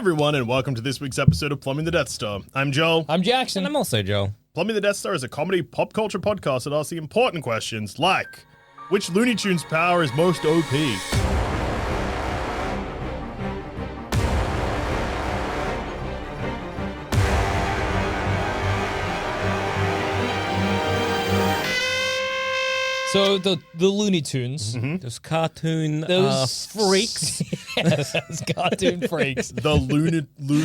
everyone, and welcome to this week's episode of Plumbing the Death Star. I'm Joel. I'm Jackson. And I'm also Joel. Plumbing the Death Star is a comedy pop culture podcast that asks the important questions like, which Looney Tunes power is most OP? So the Looney Tunes, Those cartoon those freaks. yes, those cartoon freaks. The lunatic. The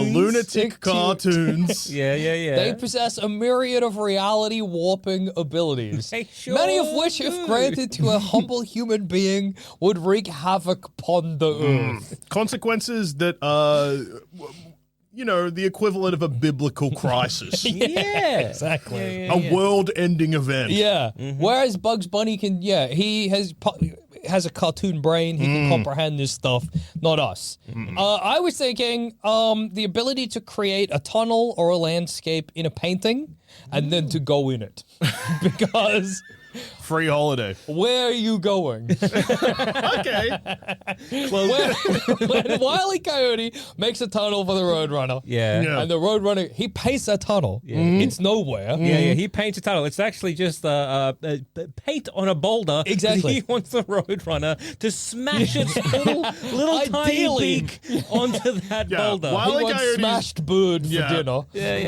lunatic cartoons. Yeah. They possess a myriad of reality warping abilities, They sure many of which, if granted to a humble human being, would wreak havoc upon the earth. Consequences that the equivalent of a biblical crisis. Yeah. Exactly. A world-ending event. Yeah. Whereas Bugs Bunny can, he has a cartoon brain. He can comprehend this stuff, not us. I was thinking the ability to create a tunnel or a landscape in a painting and then to go in it. Because Free holiday. where are you going? Okay. when Wile E. Coyote makes a tunnel for the Roadrunner, Yeah. and the Roadrunner, he paints a tunnle. It's nowhere. Yeah, he paints a tunnel. It's actually just paint on a boulder. Exactly. He wants the Roadrunner to smash its little tiny Ideally. beak onto that Yeah, boulder. Wile He E. wants Coyote's- smashed bird for dinner.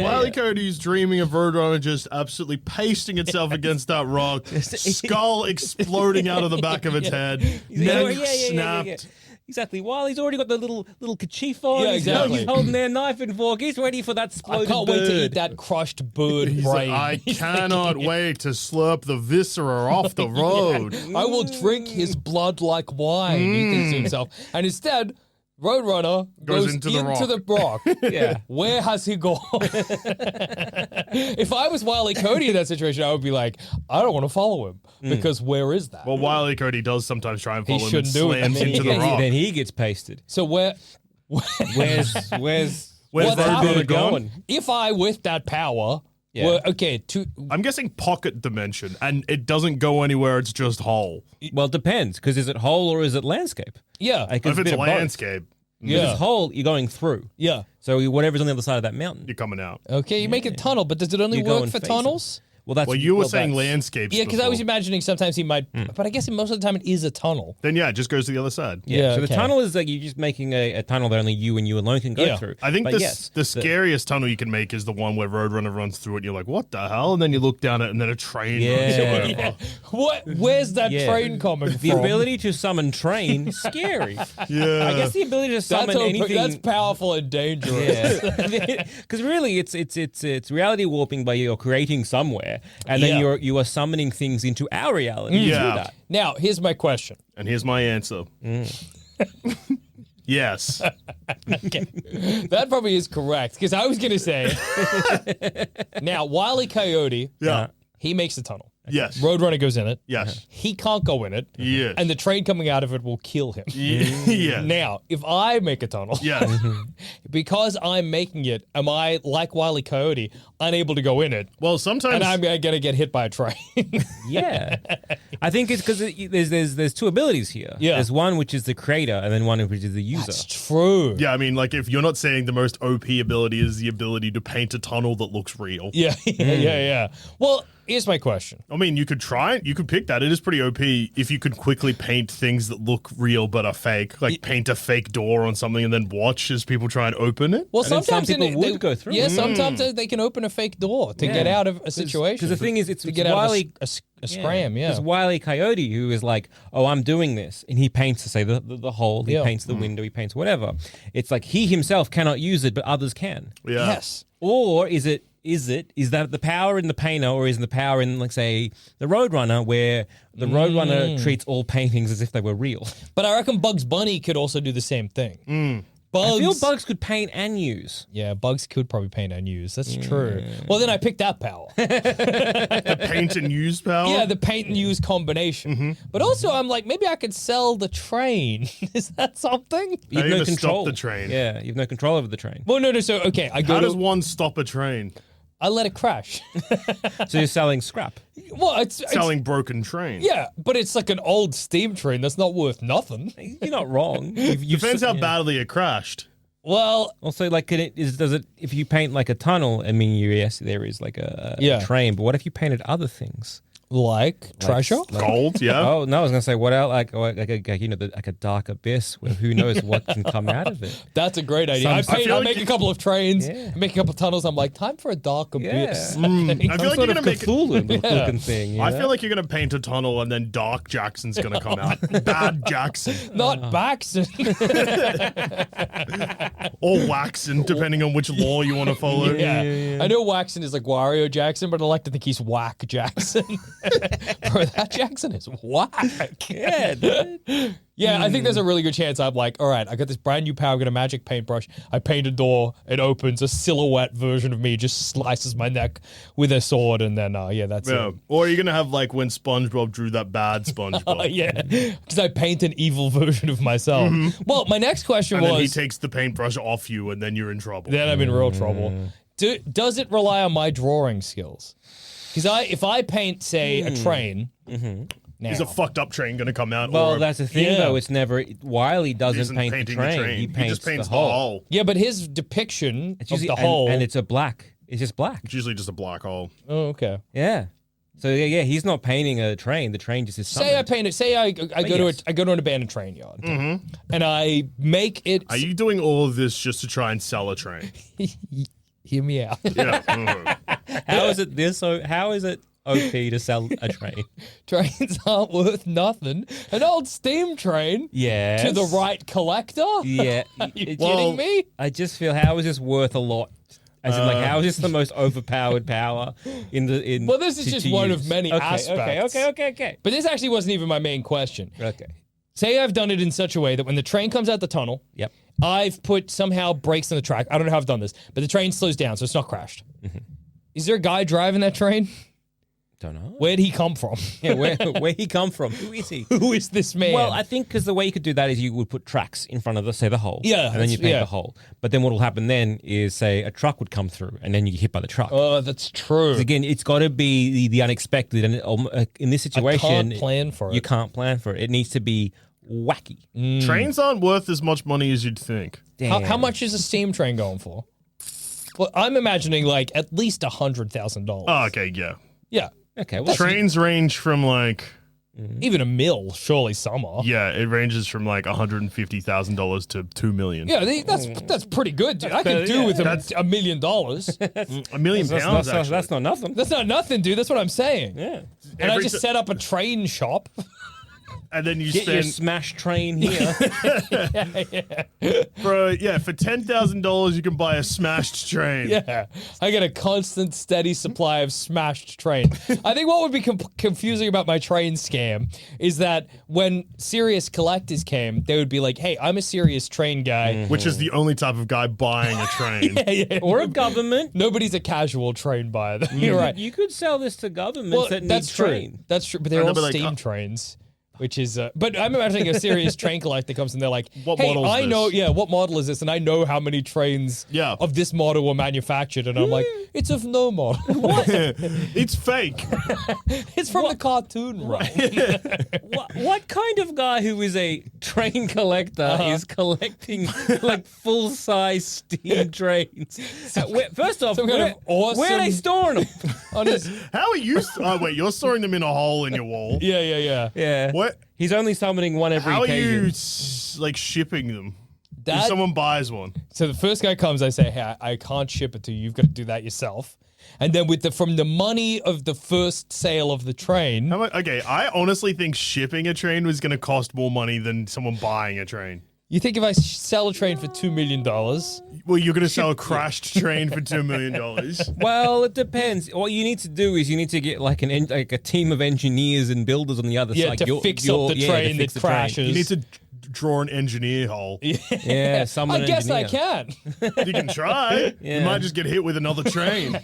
Wile E. Coyote's dreaming of Roadrunner just absolutely pasting itself against that rock, skull exploding out of the back of its head, neck snapped. Exactly. While he's already got the little kerchief on, Yeah, exactly. he's holding their knife and fork. He's ready for that I exploded can't bird. wait to eat that crushed bird He's like, brain. I cannot wait to slurp the viscera off the road. I will drink his blood like wine, he thinks to himself. And instead, Roadrunner goes into into the the rock. Yeah. Where has he gone? If I was Wile E. Coyote in that situation, I would be like, I don't want to follow him because where is that? Well, Wile E. Coyote does sometimes try and follow him and shouldn't do it. slams And into the rock. Then he gets pasted. So where Where's Where's what's Roadrunner happening? going? if I with that power were I'm guessing pocket dimension, and it doesn't go anywhere, it's just whole. Well, it depends, because is it whole or is it landscape? yeah. Like, If a it's bit of both. landscape, If Yeah. it's whole, you're going through. Yeah. So whatever's on the other side of that mountain. you're coming out. Okay, you make a tunnel, but does it only You go work and for face 'em. tunnels? Well, that's Well, you were well, saying that's- landscapes. Yeah, because I was before. imagining sometimes he might, but I guess most of the time it is a tunnel. Then yeah, it just goes to the other side. Yeah, So okay. the tunnel is like you're just making a tunnel that only you and you alone can go Yeah. through. I think But yes, the scariest tunnel you can make is the one where Roadrunner runs through it and you're like, what the hell? And then you look down it and then a train runs Yeah. over. Where's that Yeah. train coming the from? ability to summon train, scary. Yeah. I guess the ability to summon anything. That's powerful and dangerous. Yeah, because really, it's reality warping by you're creating somewhere, and then Yeah. you are summoning things into our reality Yeah. through that. Now, here's my question. And here's my answer. Yes. That probably is correct, because I was going to say, now, Wile E. Coyote, Yeah. he makes a tunnel. Yes. Roadrunner goes in it. Yes. He can't go in it. Yes. And the train coming out of it will kill him. Yes. Now, if I make a tunnel, Yes. because I'm making it, am I, like Wile E. Coyote, unable to go in it? Well, sometimes And I'm going to get hit by a train. Yeah, I think it's because there's two abilities here. Yeah. There's one which is the creator, and then one which is the user. That's true. yeah, I mean, like if you're not saying the most OP ability is the ability to paint a tunnel that looks real. Yeah, yeah. Well, here's my question. I mean, you could try it. You could pick that. It is pretty OP if you could quickly paint things that look real but are fake. Like paint a fake door on something and then watch as people try and open it. Well, And then some sometimes people would go through. Yeah, sometimes they can open a fake door to get out of a situation. Because the thing is, it's to get out Wile of E. a scram. Yeah. There's Wile E. Coyote who is like, oh, I'm doing this. And he paints, say, the hole, he Yeah. paints the window, he paints whatever. It's like he himself cannot use it, but others can. Yeah. Yes. Or is that the power in the painter, or is the power in, like, say, the Roadrunner, where the Roadrunner treats all paintings as if they were real? But I reckon Bugs Bunny could also do the same thing. Bugs. I feel Bugs could paint and use. Yeah, Bugs could probably paint and use. That's true. Well, then I picked that power. The paint and use power. Yeah, the paint and use combination. But also, I'm like, maybe I could sell the train. Is that something? You have you no to control. stop the train. Yeah, you have no control over the train. Well, no. So, okay, I go How to... does one stop a train? I let it crash. So you're selling scrap. Well, it's Selling broken train. yeah, but it's like an old steam train that's not worth nothing. You're not wrong. You've Depends how badly it crashed. Well, Also, like, does it? If you paint like a tunnel, I mean, yes, there is like a train. But what if you painted other things? like treasure? Gold, yeah. Oh no, I was gonna say what else? Like like a dark abyss where who knows what can come out of it. That's a great idea. I feel like make a couple of trains, I make a couple of tunnels. I'm like, time for a dark abyss. I feel like you're gonna make Cthulhu looking thing. You I know? feel like you're gonna paint a tunnel and then Dark Jackson's gonna come out. Bad Jackson. Not Baxon. Or Waxon, depending on which law you want to follow. Yeah. I know Waxon is like Wario Jackson, but I like to think he's Whack Jackson. Bro, that Jackson is whack. Yeah, dude. Yeah, I think there's a really good chance I'm like, all right, I got this brand new power, I got a magic paintbrush, I paint a door, it opens, a silhouette version of me just slices my neck with a sword, and then, that's Yeah. it. Or you're gonna have like when SpongeBob drew that bad SpongeBob. Yeah, because I paint an evil version of myself. Well, my next question And then he was, takes the paintbrush off you and then you're in trouble. then I'm in real trouble. Does it rely on my drawing skills? Because if I paint, say, a train, now, Is a fucked up train gonna come out? Well, or that's the thing, though. It's never. Wiley doesn't isn't paint the painting train. He paints just paints the hole. yeah, but his depiction It's of usually, the whole, and it's a black. It's just black. It's usually just a black hole. oh, okay. Yeah. So yeah, he's not painting a train. The train just is. Say I summoned. paint it. Say I go to an abandoned train yard, and I make it. Are you doing all of this just to try and sell a train? Hear me out. Yeah. Mhm. How is it this? So how is it OP to sell a train? Trains aren't worth nothing. An old steam train Yeah. to the right collector. Yeah. Are you Well, kidding me? I just feel how is this worth a lot? As in, like, how is this the most overpowered power in the? Well, this is just one of many aspects. Okay. But this actually wasn't even my main question. Okay. Say I've done it in such a way that when the train comes out the tunnel, Yep. I've put somehow brakes on the track. I don't know how I've done this, but the train slows down, so it's not crashed. Is there a guy driving that train? Don't know. Where'd he come from? Yeah, where he come from? Who is he? Who is this man? Well, I think because the way you could do that is you would put tracks in front of the hole. Yeah, and then you paint yeah. the hole. But then what will happen then is, say, a truck would come through, and then you get hit by the truck. Oh, that's true. Again, it's got to be the unexpected, and in this situation, can't plan for it. You can't plan for it. It needs to be wacky. Trains aren't worth as much money as you'd think. How much is a steam train going for? Well, I'm imagining like at least $100,000. Oh, okay, yeah. Yeah, Okay, well, Trains range from like, even a mill, surely some are. yeah, it ranges from like $150,000 to $2 million. Yeah, that's pretty good, dude. I could do with $1 million. $1 million pounds, actually. that's not nothing. That's not nothing, dude. That's what I'm saying. Yeah. And I Every just ti- set up a train shop. And then you Get your spend, smash train here. bro, yeah, for $10,000 you can buy a smashed train. Yeah, I get a constant, steady supply of smashed train. I think what would be confusing about my train scam is that when serious collectors came, they would be like, "Hey, I'm a serious train guy." Which is the only type of guy buying a train. Yeah. Or a government. Nobody's a casual train buyer. You're right. You could sell this to governments Well, that need that's true. train. That's true. But they're And all they'll be like, steam trains. Which is, but I'm imagining a serious train collector comes and they're like, What "Hey, model is I this?" know, yeah, what model is this? And I know how many trains of this model were manufactured." And I'm like, "It's of no model. It's fake. It's from the cartoon, right?" What kind of guy who is a train collector is collecting like full size steam trains? First off, Some kind where, of awesome- where are they storing them? On his, How are you? Oh, wait, you're storing them in a hole in your wall. yeah. Yeah. What? He's only summoning one every How are occasion. you like shipping them? That- If someone buys one, So the first guy comes, I say, "Hey, I can't ship it to you. You've got to do that yourself." And then from the money of the first sale of the train, how much? Okay, I honestly think shipping a train was going to cost more money than someone buying a train. you think if I sell a train for $2 million, Well, you're going to sell a crashed train for $2 million. Well, it depends. What you need to do is you need to get like a team of engineers and builders on the other yeah, side. to fix up the train to fix that the train. crashes. You need to draw an engineer hole. Yeah, summon I an guess I engineer. can. You can try. Yeah. You might just get hit with another train.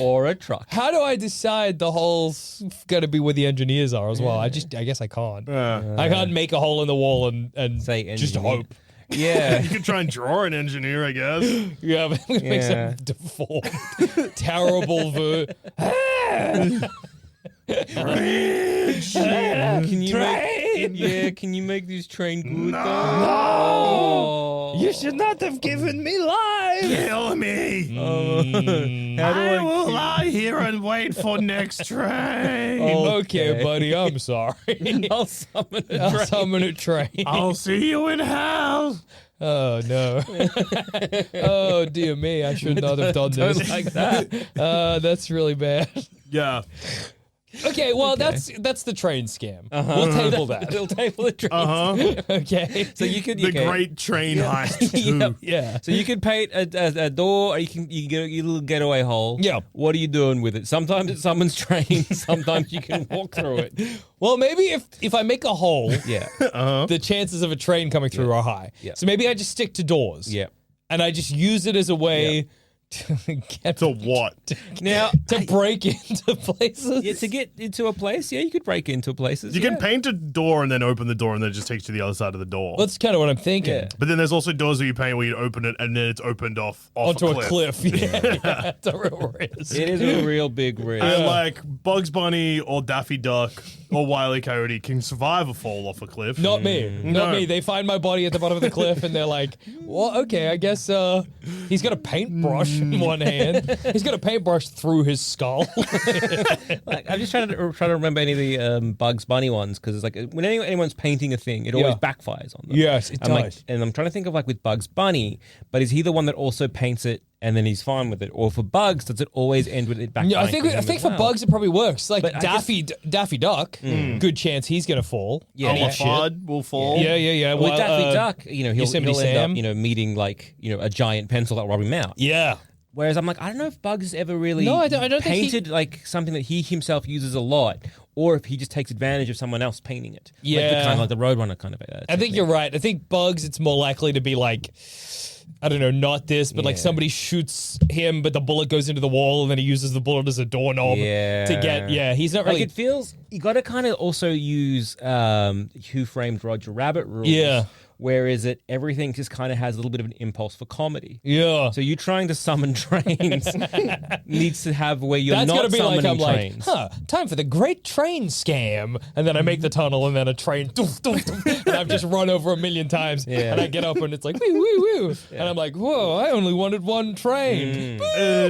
Or a truck. How do I decide the hole's got to be where the engineers are as well? I guess I can't. I can't make a hole in the wall and Say just engineer. hope. Yeah. You could try and draw an engineer, I guess. Yeah, but it makes Yeah. them deformed. Terrible Can you can you make this train good? No. You should not have given me life. Kill me. How do I will lie here and wait for next train. Okay, buddy, I'm sorry. I'll summon a I'll train. summon a train. I'll see you in hell. Oh no! Oh dear me! I should not have done Don't this. like that. That's really bad. Yeah. Okay, well that's the train scam. We'll table that. We'll table the train. Okay. So you could The great train heist Yeah, too. yeah. So you could paint a door, or you can get a little getaway hole. Yeah. What are you doing with it? Sometimes it summons trains. Sometimes you can walk through it. Well, maybe if I make a hole, Yeah. the chances of a train coming through are high. Yeah. So maybe I just stick to doors. Yeah. And I just use it as a way to get To what? Now to break into places. yeah, to get into a place, yeah, you could break into places. You yeah. can paint a door and then open the door and then it just takes you to the other side of the door. That's kind of what I'm thinking. Yeah. But then there's also doors that you paint where you open it and then it's opened off Onto a a cliff. Yeah, that's a real risk. It is a real big risk. And like Bugs Bunny or Daffy Duck or Wile E. Coyote can survive a fall off a cliff. Not me. Not No. me. They find my body at the bottom of the cliff and they're like, well, okay, I guess he's got a paintbrush in one hand. He's got a paintbrush through his skull. Like, I'm just trying to remember any of the Bugs Bunny ones because it's like when anyone's painting a thing, it always backfires on them. Yes, it I'm like, does. and I'm trying to think of like with Bugs Bunny, but is he the one that also paints it and then he's fine with it, or for Bugs does it always end with it backfiring? Yeah, I think on him for as well? Bugs it probably works. Like But I Daffy Duck, good chance he's gonna fall. Yeah, And yeah. eat shit. Fudd will fall. Yeah. With Well, Daffy Duck, he'll Yosemite end Sam. up meeting like a giant pencil that will rub him out. Yeah. Whereas I'm like, I don't know if Bugs has ever really No, I don't think he- painted like something that he himself uses a lot, or if he just takes advantage of someone else painting it. Like the Yeah. kind of like the Roadrunner kind of. I think you're right. I think Bugs, it's more likely to be like, I don't know, not this, but like Yeah. somebody shoots him, but the bullet goes into the wall, and then he uses the bullet as a doorknob to get. Yeah, he's not Like really. it feels you got to kind of also use Who Framed Roger Rabbit rules. Yeah. Whereas everything just kind of has a little bit of an impulse for comedy. Yeah. So you trying to summon trains needs to have where you're That's not gonna be like summoning I'm trains. like, time for the great train scam, and then I make the tunnel, and then a train, doof, doof, doof, and I've just run over a million times, Yeah. and I get up, and it's like, woo, woo, woo, and I'm like, whoa, I only wanted one train,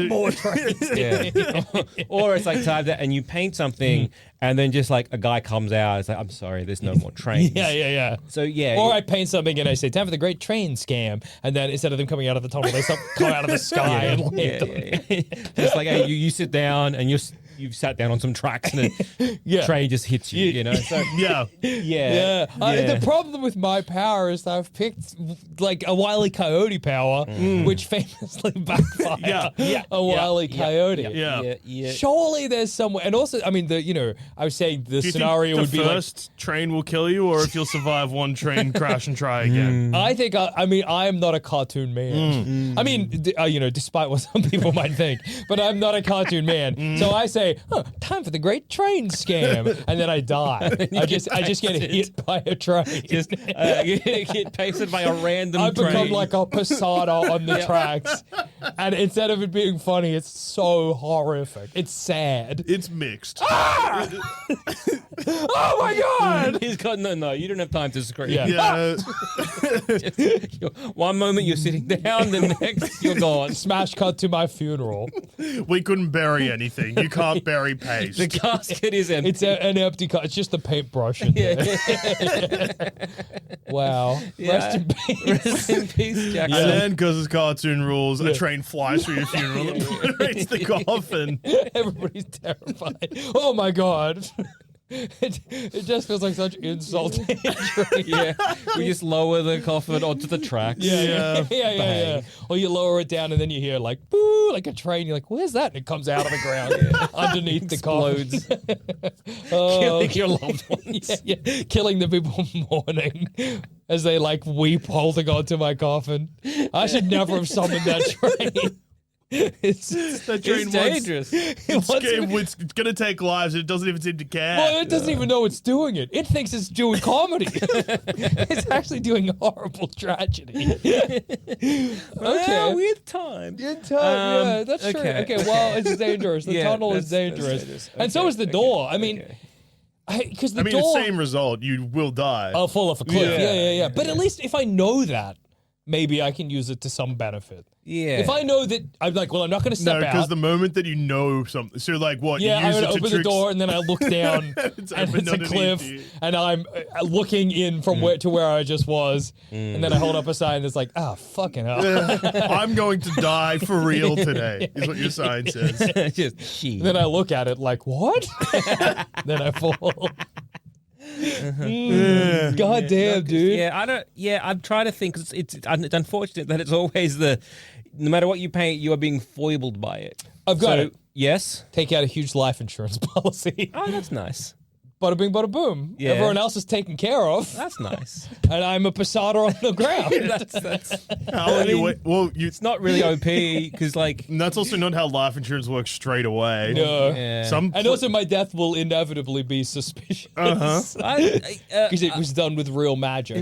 more trains. Yeah. Or it's like time that, and you paint something, and then just like a guy comes out, it's like, I'm sorry, there's no more trains. Yeah. So yeah. Or I paint something and I say, time for the great train scam. And then instead of them coming out of the tunnel, they come out of the sky and land yeah. Just like, hey, you sit down and you've sat down on some tracks and a Yeah. train just hits you, So Yeah. Yeah. The problem with my power is that I've picked like a Wile E. Coyote power, which famously backfired a Wile E. Coyote. Yeah. Surely there's somewhere, and also, I mean, I was saying the Do you scenario think would the be like, first train will kill you, or if you'll survive one train crash and try again? I think, I mean, I am not a cartoon man. I mean, despite what some people might think, but I'm not a cartoon man. So I say, time for the great train scam. And then I die. I just get hit by a train. just get pasted by a random I train. become like a Posada on the tracks. And instead of it being funny, it's so horrific. It's sad. It's mixed. Oh my God! He's got no. You don't have time to scream. Yeah. Yeah. One moment you're sitting down, the next you're gone. Smash cut to my funeral. We couldn't bury anything. You can't bury paste. The casket is empty. It's an empty cut. It's just the paintbrush in there. Wow. Rest in peace. Rest in peace, Jackson. And then, because it's cartoon rules, a train flies through your funeral and obliterates the coffin. Everybody's terrified. Oh my God. It just feels like such insult to injury. Yeah, we just lower the coffin onto the tracks. Yeah. Or you lower it down and then you hear like boo, like a train. You're like, where's that? And it comes out of the ground underneath the coffin. Explodes. Killing your loved ones. Yeah. Killing the people mourning as they like weep holding onto my coffin. I should never have summoned that train. That train It's dangerous. It's gonna take lives. And it doesn't even seem to care. Well, it doesn't even know it's doing it. It thinks it's doing comedy. It's actually doing horrible tragedy. Okay. Well, with time. In time, yeah, that's true. okay. Okay, well, it's dangerous. The Yeah, tunnel is that's dangerous. dangerous. And so Okay, is the okay, door. I mean, okay. because the I mean, door... the same result. You will die. I'll fall off a cliff. Yeah. Yeah. But at least if I know that, maybe I can use it to some benefit. Yeah. If I know that, I'm like, well, I'm not going to step No, out. because the moment that you know something, so like what? Yeah, you I'm use going to it to open the trick- door and then I look down It's and open it's a underneath cliff you. and I'm looking in from where to where I just was. And then I hold up a sign that's like, fucking hell. I'm going to die for real today, is what your sign says. Just she. Then I look at it like, what? Then I fall. God damn, dude. Yeah, I don't. Yeah, I'm trying to think. It's unfortunate that it's always no matter what you pay, you are being foibled by it. I've got it. Yes. Take out a huge life insurance policy. Oh, that's nice. Bada bing, bada boom. Yeah. Everyone else is taken care of. That's nice. And I'm a posada on the ground. that's. How are you? Well, you. It's not really OP because like. And that's also not how life insurance works straight away. No. Yeah. Some And also, my death will inevitably be suspicious. Because it was done with real magic. I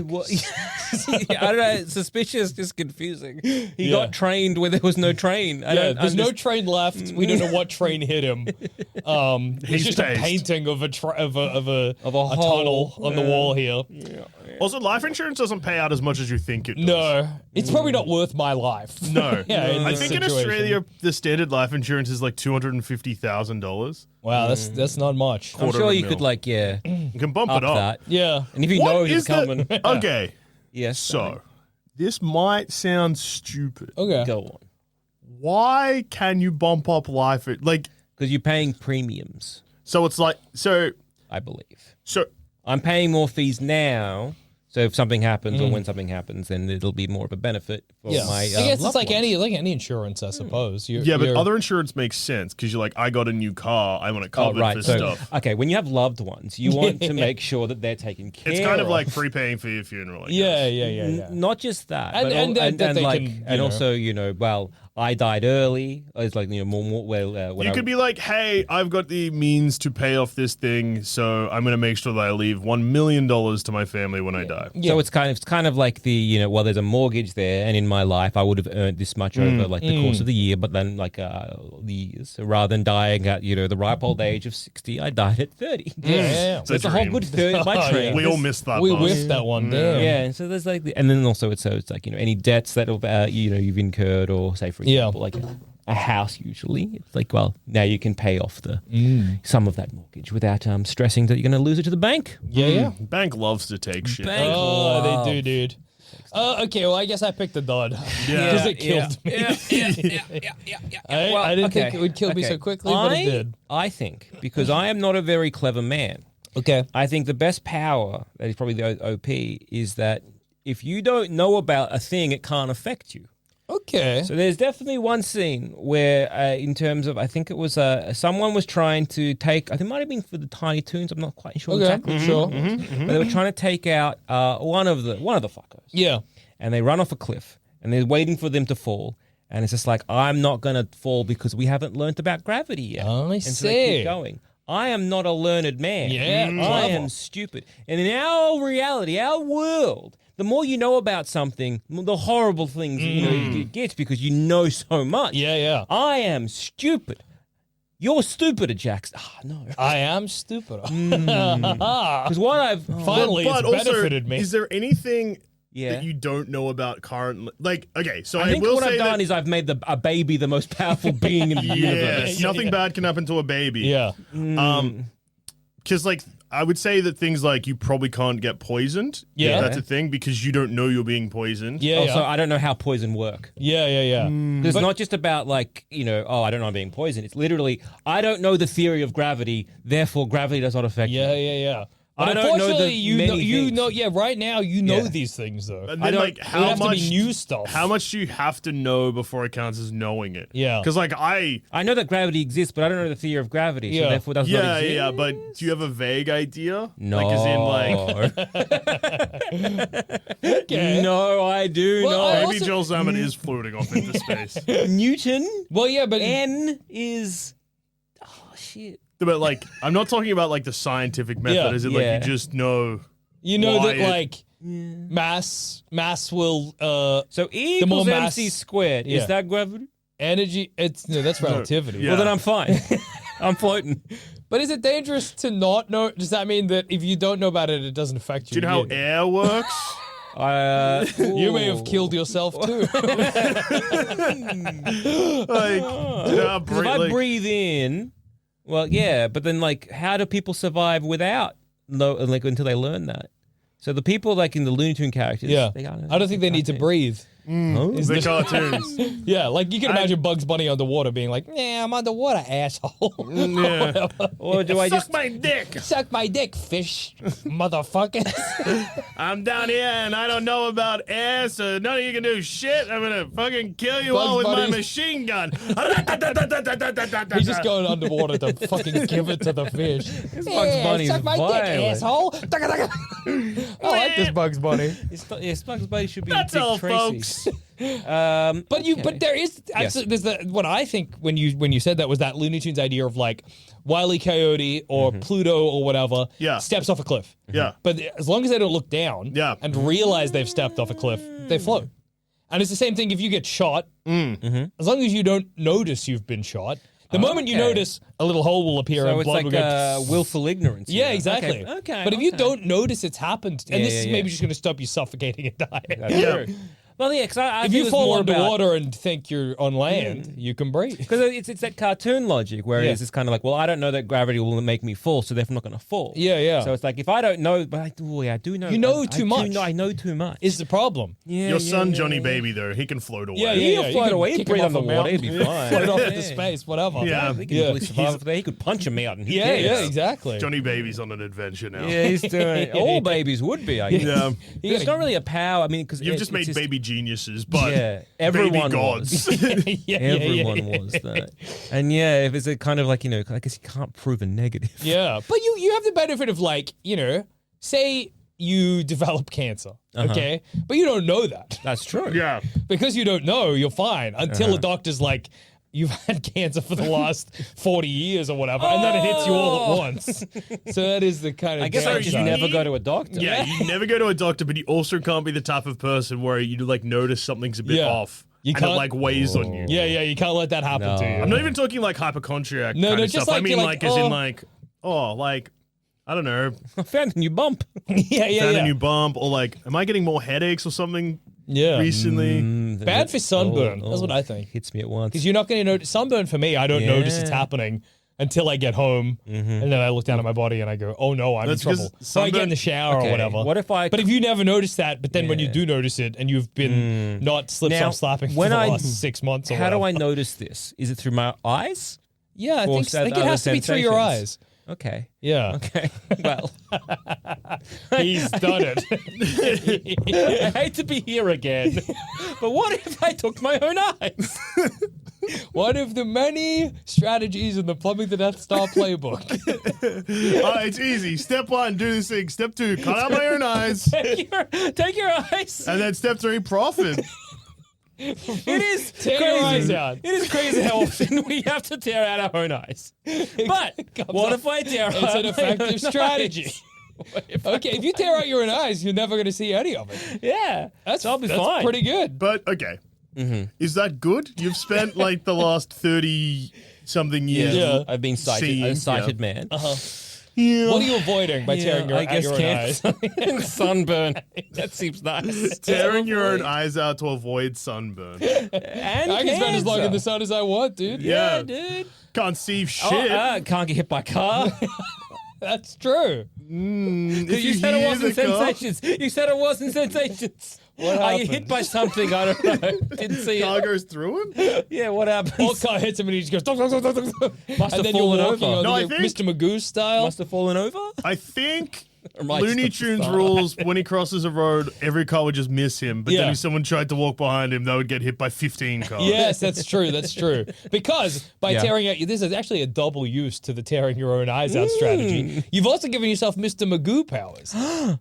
don't know. Suspicious, just confusing. He Yeah. got trained where there was no train. There's no train left. We don't know what train hit him. It's He's just a tased. painting of a hole. tunnel on the wall here. Also, life insurance doesn't pay out as much as you think it does. No, it's probably not worth my life. No. Yeah, in I this think in situation. Australia, the standard life insurance is like $250,000. Wow, that's not much. I'm sure you could $250,000. You can bump up it up. that. Yeah. And if you What know he's is the- coming, Okay, yes. so this might sound stupid. Okay. go on. Why can you bump up life? Like, Because you're paying premiums, so it's like, so I believe. I'm I'm paying more fees now. So if something happens or when something happens, then it'll be more of a benefit for Yeah. my I guess it's loved like ones. any insurance, I suppose. yeah, but other insurance makes sense because you're like, I got a new car, I want to Oh, cover right. for So, stuff. okay, when you have loved ones, you want to make sure that they're taken care of. It's kind of like prepaying for your funeral. I Yeah. guess. Not just that, And- but and that they like, can, you and know. also, well, I died early. It's like, more well, when You could be like, hey, I've got the means to pay off this thing, so I'm going to make sure that I leave $1 million to my family when I die. So it's kind of like the, well, there's a mortgage there, and in my life, I would have earned this much over like the course of the year, but then like the years. So rather than dying at, the ripe old age of 60, I died at 30. Yeah. So it's a whole dream. good 30. My Oh, dream. yeah. We all missed that. We boss. whiffed that one. Damn. Yeah, and so there's like, and then also it's like any debts that you've incurred, or say for example like a house. Usually, it's like, well, now you can pay off the some of that mortgage without stressing that you're going to lose it to the bank. Yeah. Bank loves to take shit. Bank Oh, love. they do, dude. Okay, well, I guess I picked the dud. Yeah. Because it killed me. I didn't think it would kill me so quickly, but it did. I think because I am not a very clever man. Okay. I think the best power that is probably the OP is that if you don't know about a thing, it can't affect you. Okay. So there's definitely one scene where, in terms of, I think it was someone was trying to take, I think it might have been for the Tiny Toons. I'm not quite sure Okay. exactly. Sure. But they were trying to take out one of the fuckers, Yeah. and they run off a cliff, and they're waiting for them to fall. And it's just like, I'm not going to fall because we haven't learnt about gravity yet. I and so they see. keep going. I am not a learned man. Yeah, I clever. am stupid. And in our reality, our world, the more you know about something, the horrible things it gets because you know so much. Yeah. I am stupid. You're stupider, Jax. No. I am stupid. Because what I've... Finally, But it's also, benefited me. is there anything Yeah. that you don't know about currently? Like, okay, so I I, think will what say I've done that, is I've made a baby the most powerful being in the universe. yes, nothing bad can happen to a baby. Yeah. Because, like, I would say that things like you probably can't get poisoned. Yeah. If that's a thing because you don't know you're being poisoned. Yeah. Also, I don't know how poison work. Yeah. It's not just about like, I don't know I'm being poisoned. It's literally, I don't know the theory of gravity, therefore gravity does not affect me. Yeah. I don't know unfortunately, the you many things. know, yeah, right now you know Yeah. these things though. And I then, don't- like, It would how have to much be new stuff. How much do you have to know before it counts as knowing it? Yeah. Because, like, I know that gravity exists, but I don't know the theory of gravity. So Yeah. therefore, it does not yeah, exist. yeah, but do you have a vague idea? No. Like, as in, like, Okay. No, I do Well, I not. maybe also- Joel Zaman is floating off into space. Newton. Well, yeah, but N is. Oh shit. But, like, I'm not talking about, like, the scientific method. Yeah. Is it, Yeah. like, you just know... you know why that it- like mass will So E The more equals mass- MC squared. Yeah. Is that gravity? energy. It's no, that's relativity. Yeah. Well, then I'm fine. I'm floating. But is it dangerous to not know? Does that mean that if you don't know about it, it doesn't affect you? Do you know how Yeah. air works? You may have ooh. killed yourself too. Like, do you know how 'Cause if I breathe in, well, yeah, but then like, how do people survive without like until they learn that? So the people like in the Looney Tune characters, Yeah, they gotta- I don't think they need to breathe. Is the the- cartoons. Yeah, like you can imagine Bugs Bunny underwater being like, "Yeah, I'm underwater, asshole." Yeah. Or do I Suck just? my dick. Suck my dick, fish, motherfucker. I'm down here and I don't know about air, so none of you can do shit. I'm gonna fucking kill you Bugs all with my Bunny's- machine gun. He's just going underwater to fucking give it to the fish. Bugs Bunny's suck my dick, violent. asshole. I like this Bugs Bunny. Yes, Bugs Bunny should be That's Dick all, Tracy. folks. But there is actually there's the what I think when you said that was that Looney Tunes idea of like Wile E. Coyote or Pluto or whatever Yeah. steps off a cliff. Yeah. But as long as they don't look down Yeah. and realize they've stepped off a cliff, they float. And it's the same thing if you get shot. As long as you don't notice you've been shot, the moment you Okay. notice, a little hole will appear So and it's blood like will go. willful ignorance. Yeah, here. exactly. Okay. But if you don't notice it's happened, and Yeah, this yeah, is yeah. maybe just going to stop you suffocating and dying. That's Yeah. true. Well, yeah, because I If think you it was fall more about- underwater and think you're on land, you can breathe. Because it's that cartoon logic where Yeah. it's kind of like, well, I don't know that gravity will make me fall, so therefore I'm not going to fall. Yeah, yeah. So it's like if I don't know, but I do know. You know I too do much. know- I know too much. Is the problem. yeah, Your yeah, son, yeah, Johnny yeah. Baby, though, he can float away. Yeah, yeah, He'll yeah. float You can away, kick him breathe off a underwater, he'd be mountain, fine. Float off Yeah. into space, whatever. Yeah. He can Yeah. probably survive there. He could punch him out. And he Yeah, cares. yeah, exactly. Johnny Baby's on an adventure now. Yeah, he's doing. All babies would be, I guess. Yeah. It's not really a power. I mean, because You've just made baby geniuses, but Yeah, everyone baby gods. yeah, Everyone was that. And yeah, if it's a kind of like, I guess you can't prove a negative. Yeah, but you have the benefit of like, say you develop cancer, okay? But you don't know that. That's true. Yeah. Because you don't know, you're fine until the doctor's like, you've had cancer for the last 40 years or whatever, and then it hits you all at once. So that is the kind of I guess I just downside. never go to a doctor. Yeah, you never go to a doctor, but you also can't be the type of person where you like notice something's a bit Yeah. off. You and it can't- like weighs on you. Yeah, you can't let that happen No. to you. I'm not even talking like hypochondriac No, kind no, of just stuff. I like mean you're like, like, as oh. in like, like, I don't know, I found a new bump. yeah, found yeah. a new bump, or like, am I getting more headaches or something Yeah. recently? Bad for sunburn. That's what I think. Hits me at once. Because you're not going to notice sunburn for me. I don't notice it's Yeah. happening until I get home, and then I look down at my body and I go, "Oh no, I'm That's in trouble." 'cause So I get in the shower Okay, or whatever. what if I- But if you never notice that, but then when you Yeah. do notice it and you've been not slip Now, slop slapping for when the I- last 6 months, or How do I whatever. notice this? Is it through my eyes? Yeah, I Or think it other has to be through your eyes. sensations? Okay. Yeah, Okay. Well, he's done it. I hate to be here again, but what if I took my own eyes? One of the many strategies in the Plumbing the Death Star playbook. It's easy. Step 1, do this thing. Step 2, cut out my own eyes. Take your eyes. And then step 3, profit. It is Tear crazy. your eyes out. It is crazy how often we have to tear out our own eyes. But what if I tear out It's an my effective own strategy. eyes? Okay, if you tear out your own eyes, you're never going to see any of it. Yeah, I'll be fine. pretty good. But, okay. Is that good? You've spent like the last 30 something years. Yeah. I've been sighted, Seeing, a sighted man. What are you avoiding by tearing your, I guess your own eyes? sunburn. That seems nice. Tearing your own eyes out to avoid sunburn. And I can spend as long in the cancer. sun as I want, dude. Yeah. dude. Can't see shit. Can't get hit by a car. That's true. If You said it hear wasn't the car- sensations. You said it wasn't sensations. What Are you happened? hit by something? I don't know. Didn't see Car it. goes through him? Yeah, what Or happened? car hits him and he just goes, dunk, dunk, dunk, dunk, dunk. Must And have then you're fallen walking over. on No, I the think- Mr. Magoo style. Must have fallen over. I think Looney Tunes rules, when he crosses a road, every car would just miss him. But then if someone tried to walk behind him, they would get hit by 15 cars. Yes, that's true. That's true. Because by tearing out, this is actually a double use to the tearing your own eyes out strategy. You've also given yourself Mr. Magoo powers,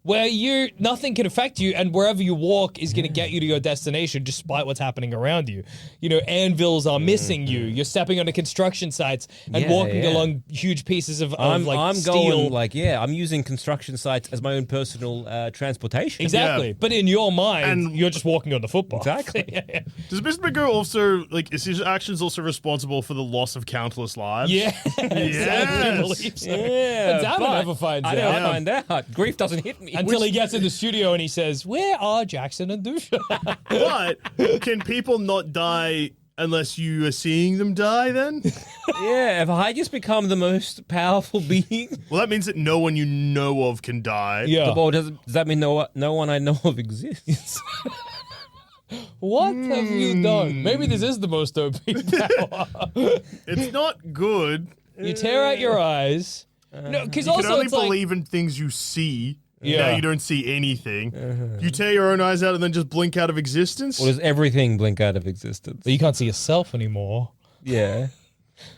where nothing can affect you, and wherever you walk is going to get you to your destination, despite what's happening around you. You know, anvils are missing you. You're stepping onto construction sites and walking along huge pieces of I'm steel. going I'm using construction sites as my own personal transportation. Exactly. Yeah. But in your mind, you're just walking on the footpath. Exactly. Does Mr. Magoo also, is his actions also responsible for the loss of countless lives? Yeah. I believe so. Yeah, But Damon never finds I out. don't find out. Grief doesn't hit me. Until he gets in the studio and he says, "Where are Jackson and Dusha?" But can people not die unless you are seeing them die then? Yeah, if I just become the most powerful being, Well, that means that no one you know of can die. Yeah. well, does that mean no one I know of exists? What have you done? Maybe this is the most OP power. It's not good. You tear out your eyes. No, because You can also only it's like, believe in things you see. Yeah. Now you don't see anything. You tear your own eyes out and then just blink out of existence? Or does everything blink out of existence? but you can't see yourself anymore. Yeah,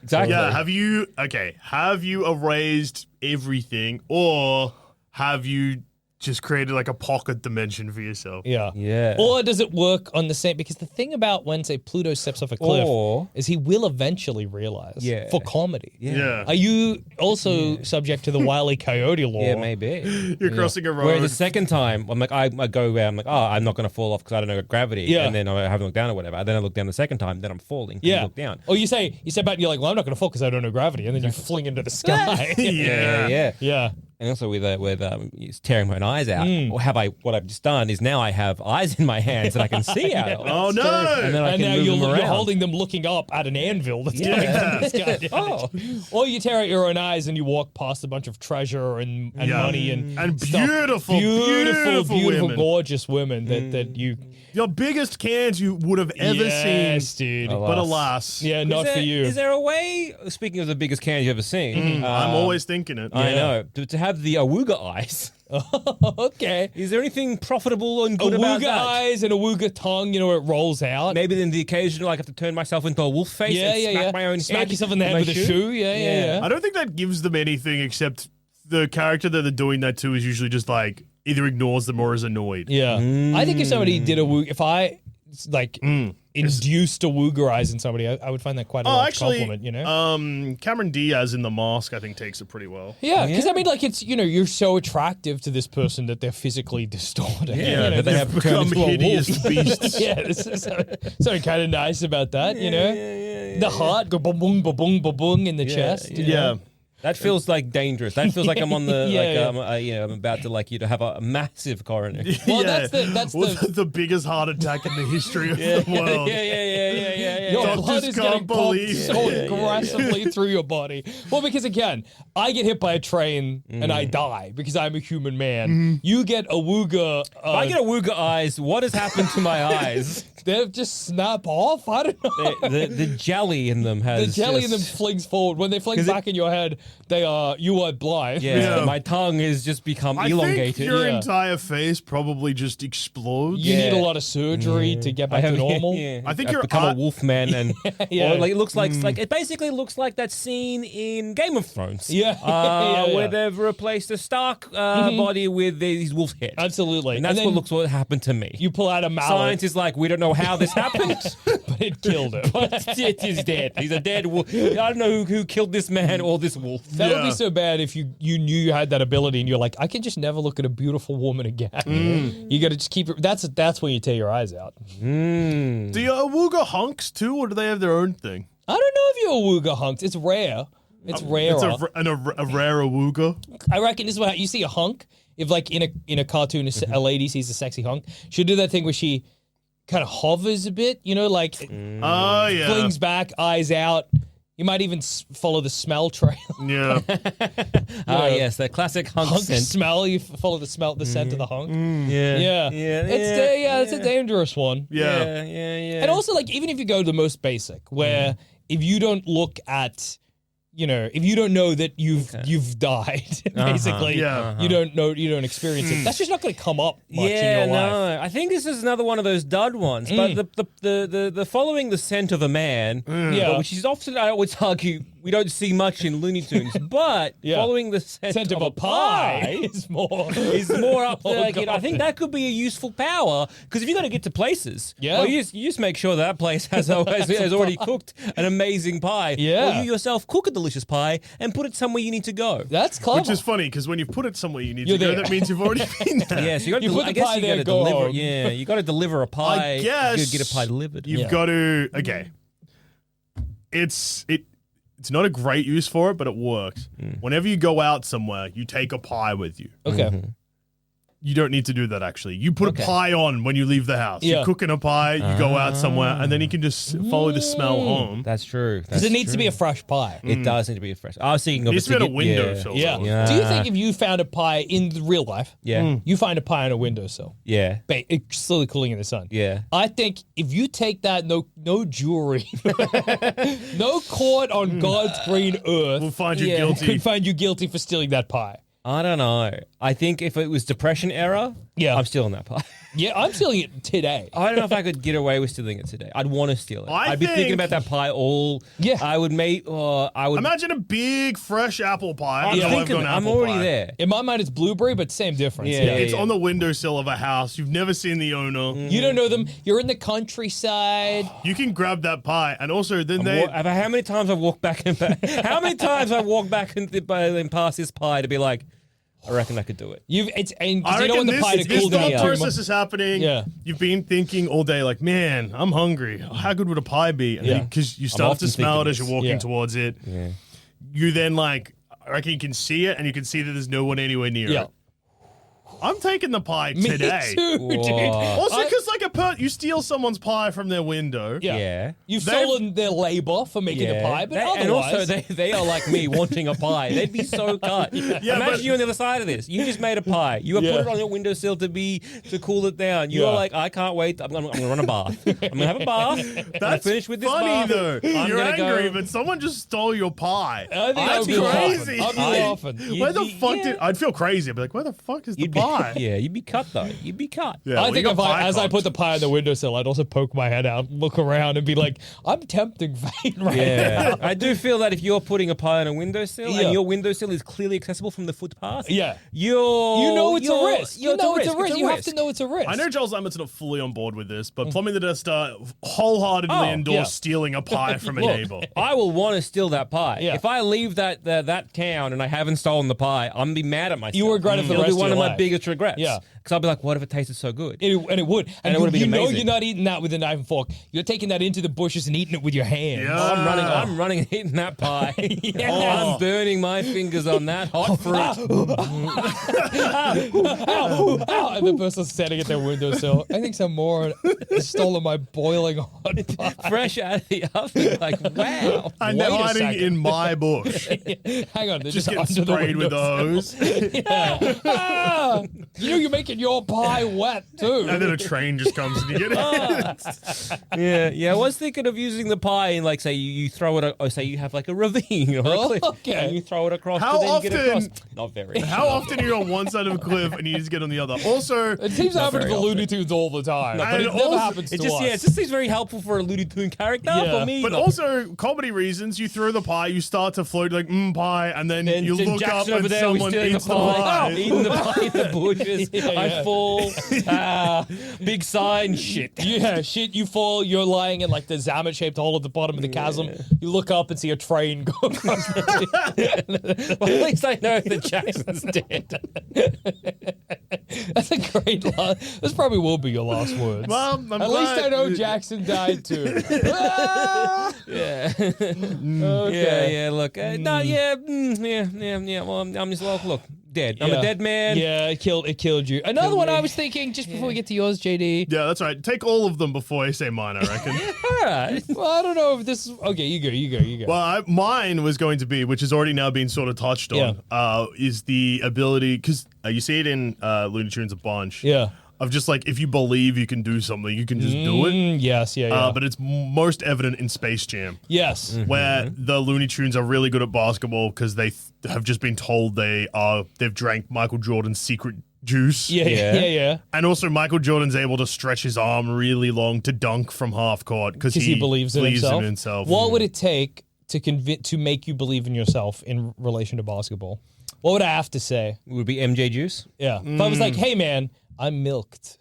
exactly. Yeah, have you erased everything, or have you just created like a pocket dimension for yourself? Yeah. Yeah. Or does it work on the same? Because the thing about when, say, Pluto steps off a cliff Or- is he will eventually realize for comedy. Yeah. Are you also subject to the Wile E. Coyote law? Yeah, maybe. You're crossing a road. Whereas the second time, I'm like, I go where I'm like, oh, I'm not going to fall off because I don't know gravity. Yeah. And then I haven't looked down or whatever. Then I look down the second time, then I'm falling. Yeah. Look down. Or you say back, you're like, well, I'm not going to fall because I don't know gravity, and then you fling into the sky. Yeah. Yeah. And also with tearing my own eyes out, or what I've just done is now I have eyes in my hands that I can see out of. Oh, no. And then I And can now move you're, them around. you're holding them looking up at an anvil that's coming from the sky. Oh. Or you tear out your own eyes and you walk past a bunch of treasure and Yeah. money and stuff. beautiful, beautiful, women. gorgeous women that you. Your biggest cans you would have ever Yes, seen. dude. But alas. Yeah, not for you. Is there a way, speaking of the biggest cans you've ever seen, I'm always thinking it. I know, to have the Awooga eyes, Okay. is there anything profitable and good Awooga about that? eyes and Awooga tongue, you know, it rolls out. Maybe then the occasional, I have to turn myself into a wolf face and smack my own Smack head yourself in the head my with a shoe. Yeah. I don't think that gives them anything except the character that they're doing that to is usually just like either ignores them or is annoyed. Yeah. I think if somebody did if I induced Awooga eyes in somebody, I would find that quite a large compliment, you know? Cameron Diaz in The Mask, I think, takes it pretty well. Yeah, because I mean, like, it's, you know, you're so attractive to this person that they're physically distorted. Yeah, you know, that they have Become turned into a hideous wolf. beasts. yeah, this is something kind of nice about that, you know? The heart go boom, boom, boom, boom, boom, boom in the chest. you know? Yeah. That feels like dangerous. That feels like I'm on the Yeah, I'm about to have a massive coronary. Well, Yeah. that's the biggest heart attack in the history of the world. yeah. Your Doctors blood is can't getting believe pumped so aggressively through your body. Well, because again, I get hit by a train and I die because I'm a human man. You get Awooga. If I get Awooga eyes, what has happened to my eyes? They just snap off. I don't know. The jelly in them The has jelly in them just- flings forward. When they fling 'Cause it- back in your head, you are blind. Yeah, Yeah. my tongue has just become I elongated. think your Yeah. entire face probably just explodes. You Yeah. need a lot of surgery to get back to normal. I think I've your become eye- a wolf man, and Yeah. or like it looks like it basically looks like that scene in Game of Thrones. Yeah. Yeah. Where they've replaced the Stark body with these wolf head. Absolutely. And that's then what happened to me. You pull out a mallet, Science is like, we don't know how this happened, but it killed him. but it is dead. He's a dead wolf. I don't know who killed this man or this wolf. That would Yeah. be so bad if you knew you had that ability and you're like, I can just never look at a beautiful woman again. You got to just keep it. That's when you tear your eyes out. Do your Awooga hunks too, or do they have their own thing? I don't know if you're Awooga hunks. It's rare. It's rare. It's a rare Awooga. I reckon this is what you see a hunk. If like in a cartoon, a lady sees a sexy hunk, she'll do that thing where she kind of hovers a bit, you know, like Oh, yeah. flings back, eyes out. You might even follow the smell trail. Yeah. Yes, that classic hunk Hunk scent. smell. You follow the scent of the hunk. Yeah, Yeah, it's a dangerous one. Yeah. yeah. And also, like, even if you go the most basic, where if you don't look at, if you don't know that you've died, basically, you don't experience it. That's just not going to come up much in your life. I think this is another one of those dud ones. But the following the scent of a man, which is often, I always argue, we don't see much in Looney Tunes, but following the scent of a pie is more up there. I think that could be a useful power, because if you're going to get to places, you just make sure that place has already cooked an amazing pie. Yeah. Or you yourself cook a delicious pie and put it somewhere you need to go. That's clever. Which is funny, because when you put it somewhere you need to go, that means you've already been there. Yeah, so you put the pie there, go deliver. home. Yeah, you got to deliver a pie. I guess you get a pie delivered. You've got to. Okay, it's not a great use for it, but it works. Whenever you go out somewhere, you take a pie with you. Okay. You don't need to do that, actually. You put a pie on when you leave the house. Yeah. You're cooking a pie, you go out somewhere, and then you can just follow the smell home. That's true. Because it needs to be a fresh pie. It does need to be a fresh. I was thinking of It needs to be on a windowsill. Yeah. Do you think if you found a pie in the real life, you find a pie on a windowsill, it's slowly cooling in the sun? Yeah. I think if you take that, no jewelry, no court on God's green earth We'll find you guilty. could find you guilty for stealing that pie. I don't know. I think if it was Depression era, I'm stealing that pie. Yeah, I'm stealing it today. I don't know if I could get away with stealing it today. I'd want to steal it. I I'd be thinking think- about that pie all. Yeah. I would make. I would. Imagine a big, fresh apple pie. I'm I know I've thinking. got an I'm apple already pie. there. In my mind, it's blueberry, but same difference. Yeah. It's on the windowsill of a house. You've never seen the owner. You don't know them. You're in the countryside. You can grab that pie, and also then How many times I've walked back and back? How many times I walked back and past this pie to be like, I reckon I could do it. I you don't reckon want the pie to this cool down thought too process much. is happening. Yeah. You've been thinking all day, like, man, I'm hungry. How good would a pie be? And because you start to often smell it thinking as you're this. walking Yeah. towards it. Yeah. You then I reckon you can see it, and you can see that there's no one anywhere near Yeah. it. I'm taking the pie Me today. too, dude. Also, because you steal someone's pie from their window. Yeah. You've They've- stolen their labor for making the pie, but and also otherwise... they are like me wanting a pie. They'd be so cut. Yeah, Imagine but- you on the other side of this. You just made a pie. You have put it on your windowsill to cool it down. You're like, I can't wait. I'm gonna run a bath. I'm gonna have a bath. That's finish with this funny, bath. though. I'm You're gonna angry, go- but someone just stole your pie. I think That's I'd be crazy. laughing. I'd be laughing. Where the fuck did... I'd feel crazy. I'd be like, where the fuck is the pie? You'd be cut though. You'd be cut. Yeah, I well, think you if got pie as I cocked. put the pie on the windowsill, I'd also poke my head out, look around, and be like, I'm tempting fate right Yeah, now. I do feel that if you're putting a pie on a windowsill and your windowsill is clearly accessible from the footpath, You know it's a risk. You know it's a risk. You have to know it's a risk. I know Joel's Emmett's not fully on board with this, but Plumbing the Death Star wholeheartedly endorse stealing a pie from a neighbor. I will want to steal that pie. Yeah. If I leave that town and I haven't stolen the pie, I'm gonna be mad at myself. You regret it for the It'll rest be one of of your my life. biggest regrets. Yeah. Because I'll be like, what if it tasted so good? And it would. And it would've been you know amazing. you're not eating that with a knife and fork. You're taking that into the bushes and eating it with your hands. Yeah. I'm running and eating that pie. I'm burning my fingers on that hot fruit. And the person's standing at their windowsill. I think some moron has stolen my boiling hot pie. Fresh out of the oven. Like, wow. And Wait they're a hiding second. in my bush. Hang on, they're Just just getting under the sprayed with the windowsill. hose. Ah, you know you're making your pie wet too. And then a train just comes and you get it. Yeah. I was thinking of using the pie and, like, say you throw it, or say you have like a ravine or a cliff, Okay. and you throw it across. How to then get often- across. Not very. How often are you on one side of a cliff and you just get on the other? Also, It seems to happen very for Looney Tunes all the time, but And it never also- happens It to just us. it just seems very helpful for a Looney Tune character. Yeah. For me, but not. also comedy reasons, you throw the pie, you start to float like pie, and then And you then look Jackson up over and there was someone stealing eats the pie, the eating the pie in the bushes. Yeah. I fall. Big sign, shit. Yeah, shit, you fall, you're lying in like the Zamet-shaped hole at the bottom of the chasm. You look up and see a train go across the Well, at least I know that Jackson's dead. That's a great last. This probably will be your last words. Well, I'm At least glad- I know Jackson died too. Ah! Yeah. Okay. Yeah. Look. Yeah. Well, I'm just look. Dead. I'm Yeah. a dead man. Yeah, it killed you. Another one I was thinking just before we get to yours, JD. Yeah, that's right. Take all of them before I say mine, I reckon. All right. Well, I don't know if this is okay. You go. Well, mine was going to be, which has already now been sort of touched on, is the ability, because you see it in Looney Tunes a bunch. Yeah. of just like if you believe you can do something, you can just do it. Yes, yeah. But it's most evident in Space Jam, Yes. where the Looney Tunes are really good at basketball because they have just been told they've drank Michael Jordan's secret juice. Yeah. And also Michael Jordan's able to stretch his arm really long to dunk from half court because he believes in himself. What would it take to make you believe in yourself in relation to basketball? What would I have to say? It would be MJ Juice. Yeah. If I was like, hey man, I'm milked.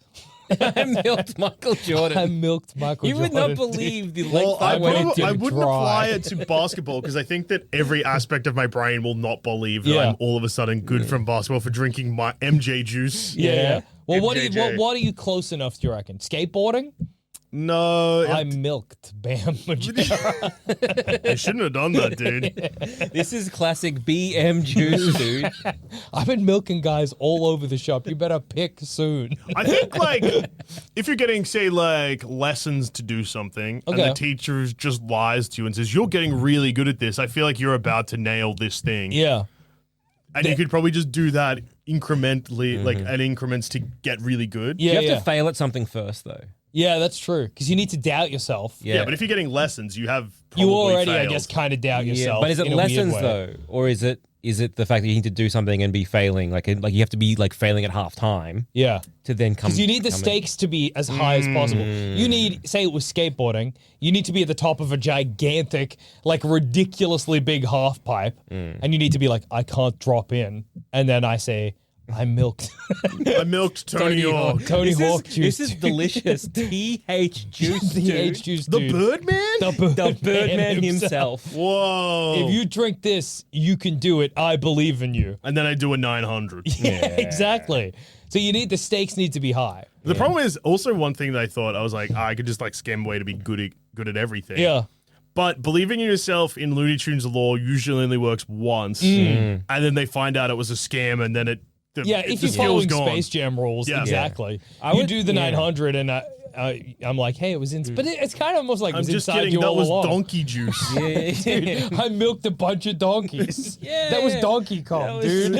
I milked Michael Jordan. I milked Michael You Jordan. would not believe the Well, length I went to wouldn't apply it to basketball because I think that every aspect of my brain will not believe that I'm all of a sudden good from basketball for drinking my MJ juice. Yeah. Well, what MJJ. are you close enough, do you reckon? Skateboarding? No, I milked Bam Margera. I shouldn't have done that, dude. This is classic BM Juice, dude. I've been milking guys all over the shop. You better pick soon. I think, like, if you're getting, say, like, lessons to do something, and the teacher just lies to you and says, you're getting really good at this, I feel like you're about to nail this thing. Yeah. And you could probably just do that incrementally, like, at increments to get really good. Yeah, You have to fail at something first, though. Yeah, that's true. Because you need to doubt yourself. Yeah, but if you're getting lessons, you have probably You already, failed. I guess, kind of doubt yourself. But is it in a weird lessons way. though, or is it the fact that you need to do something and be failing, like you have to be like failing at half time Yeah. to then come? Because you need the stakes to be as high as possible. You need, say it was skateboarding, you need to be at the top of a gigantic, like ridiculously big half pipe, and you need to be like, I can't drop in. And then I say, I milked. I milked Tony Hawk. Tony Hawk juice. This is delicious. TH juice, TH juice, The dude. Birdman? The Birdman himself. Whoa. If you drink this, you can do it. I believe in you. And then I do a 900. Yeah, exactly. So you need, the stakes need to be high. The problem is also one thing that I thought, I was like, I could just like scam away to be good at everything. Yeah. But believing in yourself in Looney Tunes law usually only works once. And then they find out it was a scam and then If the you're skill's following gone. Space Jam rules, Yeah. exactly. I You would- do the yeah. 900 and I'm like, hey, it was in, but it's kind of almost like it I'm was just inside kidding. you That all was along. donkey juice. Dude, I milked a bunch of donkeys. That was Donkey Kong, dude.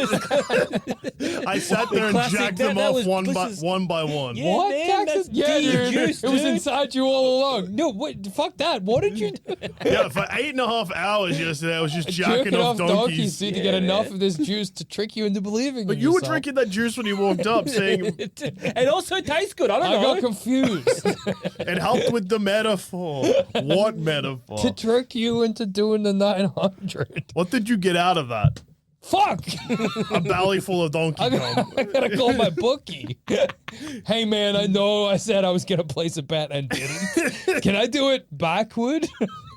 I sat there and Classic. jacked That them off was- one this by is- one. Yeah. What? man, Jackson? that's Yeah, deep dude. juice, It was dude. inside you all along. No, wait, fuck that. What did you do? Yeah, for 8.5 hours yesterday, I was just jacking off donkeys. dude, to get enough of this juice to trick you into believing But in you were yourself. drinking that juice when you walked up, saying It also tastes good. I don't I know. got confused. it helped with the metaphor. What metaphor? To trick you into doing the 900. What did you get out of that? Fuck! A belly full of Donkey Kong. I gotta call my bookie. Hey man, I know I said I was gonna place a bet and didn't. Can I do it backward?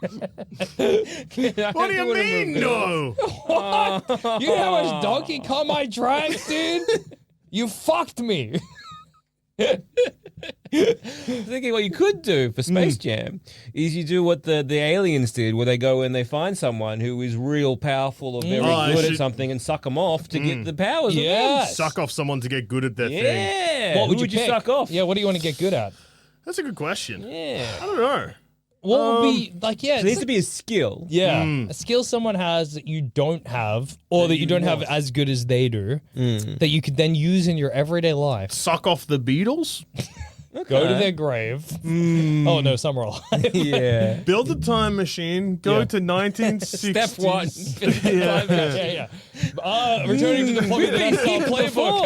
What do you mean, no? You know how much Donkey Kong I drank, dude? You fucked me. Thinking what you could do for Space Jam is you do what the aliens did, where they go and they find someone who is real powerful or very Oh, good at something and suck them off to get the powers. of them. Yes. Suck off someone to get good at their thing. Yeah. What would Who you pick? suck off? Yeah, what do you want to get good at? That's a good question. Yeah. I don't know. What would be like? Yeah, There needs to be a skill. yeah, a skill someone has that you don't have, or that you don't have as good as they do, that you could then use in your everyday life. Suck off the Beatles? Go to their grave. Oh no, somewhere alive. Yeah. Build a time machine, go Yeah. to 1960s. Step one. yeah. Returning to the plug of the Death Star playbook,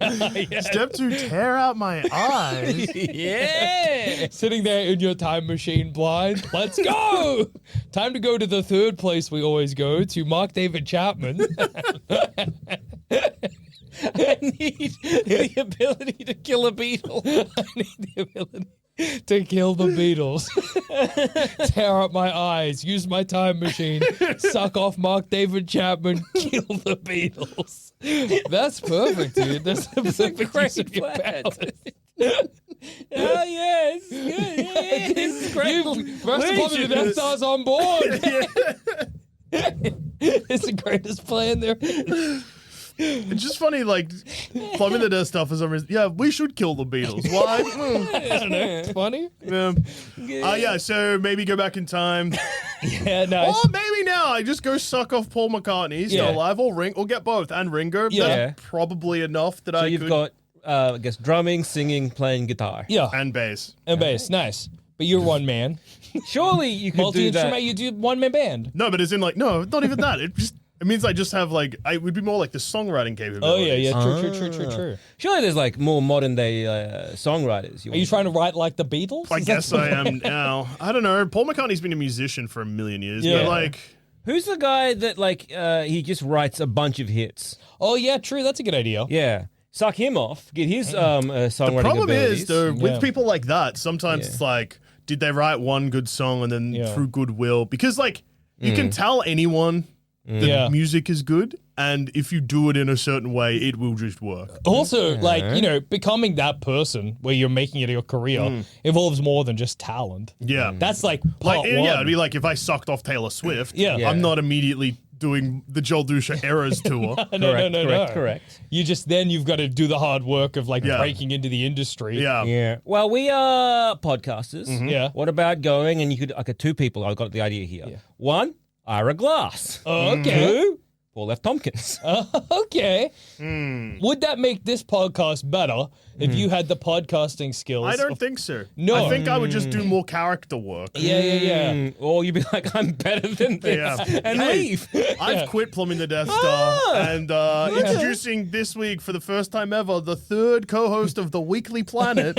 I see. Step 2, tear out my eyes. Yeah. Sitting there in your time machine blind. Let's go! Time to go to the third place we always go, to Mark David Chapman. I need the ability to kill a beetle. I need the ability to kill the Beatles. Tear up my eyes, use my time machine, suck off Mark David Chapman, kill the Beatles. That's perfect, dude. That's a perfect great use of your plan. powers. Oh, yes. Good. Yeah, this is great. First of the Death Star's on board. It's the greatest plan there. It's just funny, like, plumbing the Death Star for some reason. Yeah, we should kill the Beatles. Why? I don't know. It's funny. Yeah, so maybe go back in time. Yeah, no. Or maybe now I just go suck off Paul McCartney. He's still Yeah. alive. Or get both. And Ringo. Yeah. That's probably enough that So I you've could. got I guess drumming, singing, playing guitar. Yeah. And bass. And bass. Nice. But you're one man. Surely you could do Multi-instrument, that. you do one man band. No, but it's in like, no, not even that. It means I just have like, it would be more like the songwriting capabilities. Oh, yeah. True. Surely there's like more modern day songwriters. Are you trying to write like the Beatles? I guess I am now. I don't know. Paul McCartney's been a musician for a million years. Yeah. But like, Who's the guy that like he just writes a bunch of hits? Oh, yeah, true. That's a good idea. Yeah. Suck him off. Get his songwriting the problem abilities. is, though, with Yeah. people like that, sometimes it's like, did they write one good song and then through goodwill? Because like, you can tell anyone that music is good, and if you do it in a certain way, it will just work. Also, like, becoming that person where you're making it your career involves more than just talent. Yeah. That's like Like, part one. yeah, it'd be like if I sucked off Taylor Swift, Yeah. I'm not immediately doing the Joel Dusha Eras tour. No. Correct. You just then you've got to do the hard work of like Yeah. breaking into the industry. Yeah. Yeah. Well, we are podcasters. Yeah. What about going and you could like two people? I've got the idea here. Yeah. One, Ira Glass. Oh, okay. Two, Paul F. Tompkins. Okay. Would that make this podcast better if you had the podcasting skills? I don't think so. No. I think I would just do more character work. Yeah. Or you'd be like, I'm better than this, Yeah. and Hey, leave. I've quit plumbing the Death Star and introducing this week for the first time ever the third co-host of the Weekly Planet,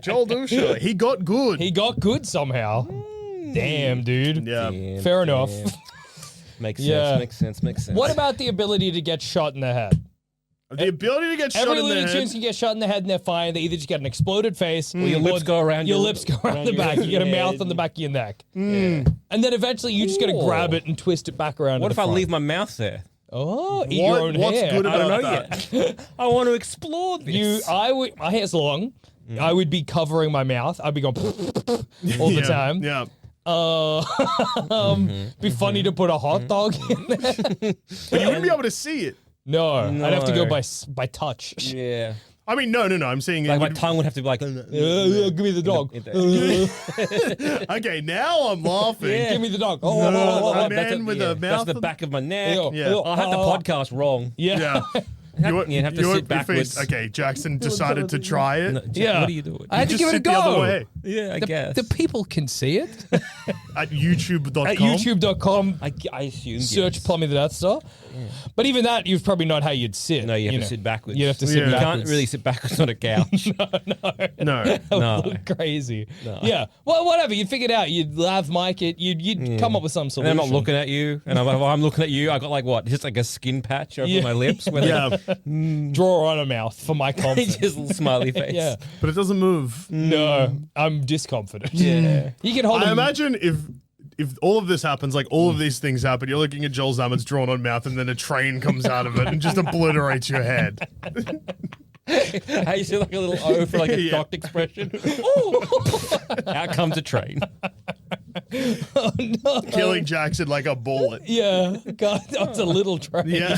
Joel Dusha. He got good. He got good somehow. Damn, dude. yeah. Damn, Fair damn. enough. Makes Yeah. sense. Makes sense. What about the ability to get shot in the head? The ability to get shot Every in the Looney head. Tunes can get shot in the head and they're fine. They either just get an exploded face or your lips go around your your- lips go around around the your back. You get a mouth head. on the back of your neck. Yeah. And then eventually you just got to Ooh. grab it and twist it back around. What to if the I front. leave my mouth there? Oh, eat your own What's hair. good I don't about know that? yet. I want to explore this. My hair's long. I would be covering my mouth. I'd be going all the time. Yeah. Be funny to put a hot dog in there. But you wouldn't be able to see it. No, I'd have to go No. by touch. Yeah. I mean, no. I'm saying Like it my would- tongue would have to be like. Give me the dog. Okay, now I'm laughing. Yeah. Give me the dog. A That's man with a That's mouth the and- back of my neck. Yeah. I had the podcast wrong. Yeah. Yeah. You have to sit backwards. Okay, Jackson decided to try it. Yeah. What are you doing? I had to Just give it a sit the other go. way Yeah, I guess. The people can see it at YouTube.com. at youtube.com. I assume. Search yes. Plumbing the Death Star. But even that, you've probably not how you'd sit. No, you have to know. sit backwards. You have to sit Yeah. You backwards. can't really sit backwards on a couch. No. That would No. look crazy. No. Yeah. Well, whatever. You'd figure it out. You'd lav mic it. You'd come up with some And solution. I'm not looking at you, and I'm looking at you. I got like what? Just like a skin patch over Yeah. my lips. Where Yeah, Draw on a mouth for my confidence. just a little smiley face. Yeah. but it doesn't move. No, I'm disconfident. Yeah. You can hold I him. imagine if all of this happens, like all of these things happen, you're looking at Joel Zammett's drawn on mouth, and then a train comes out of it and just obliterates your head. How you see like a little O for like a Yeah. shocked expression. Ooh. Out comes a train. Killing Jackson like a bullet. Yeah. God, that's a little train. Yeah.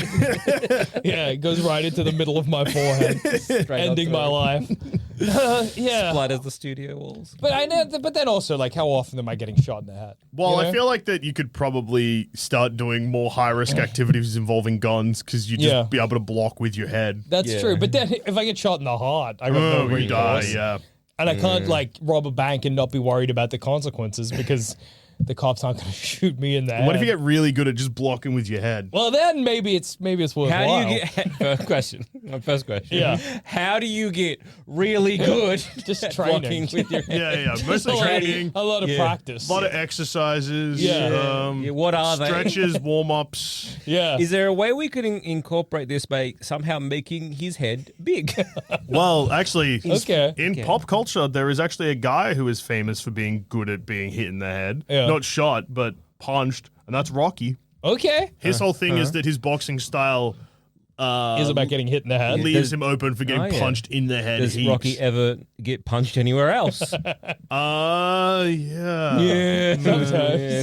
Yeah, it goes right into the middle of my forehead, Straight ending up my through. life. Yeah. Splatters the studio walls. But I know, but then also, like, how often am I getting shot in the head? Well, You I know? feel like that you could probably start doing more high risk activities involving guns because you just Yeah. be able to block with your head. That's Yeah. true. But then if I get shot in the heart, I got no Oh, you die, recourse. yeah. And I can't like rob a bank and not be worried about the consequences because the cops aren't going to shoot me in the head. What if you get really good at just blocking with your head? Well, then maybe it's worthwhile. How do you get first question? My first question. Yeah. How do you get really good Just at training. blocking with your head? Yeah. Mostly training, a lot of Yeah. practice. a lot of exercises, Yeah. Yeah, what are they? stretches, warm-ups. yeah. Is there a way we could incorporate this by somehow making his head big? Well, actually, Okay. in pop culture, there is actually a guy who is famous for being good at being hit in the head. Yeah. Not shot, but punched, and that's Rocky. Okay. His whole thing is that his boxing style Is about getting hit in the head. leaves him open for getting Oh, yeah. punched in the head. Does heaps. Rocky ever get punched anywhere else? Yeah. Yeah,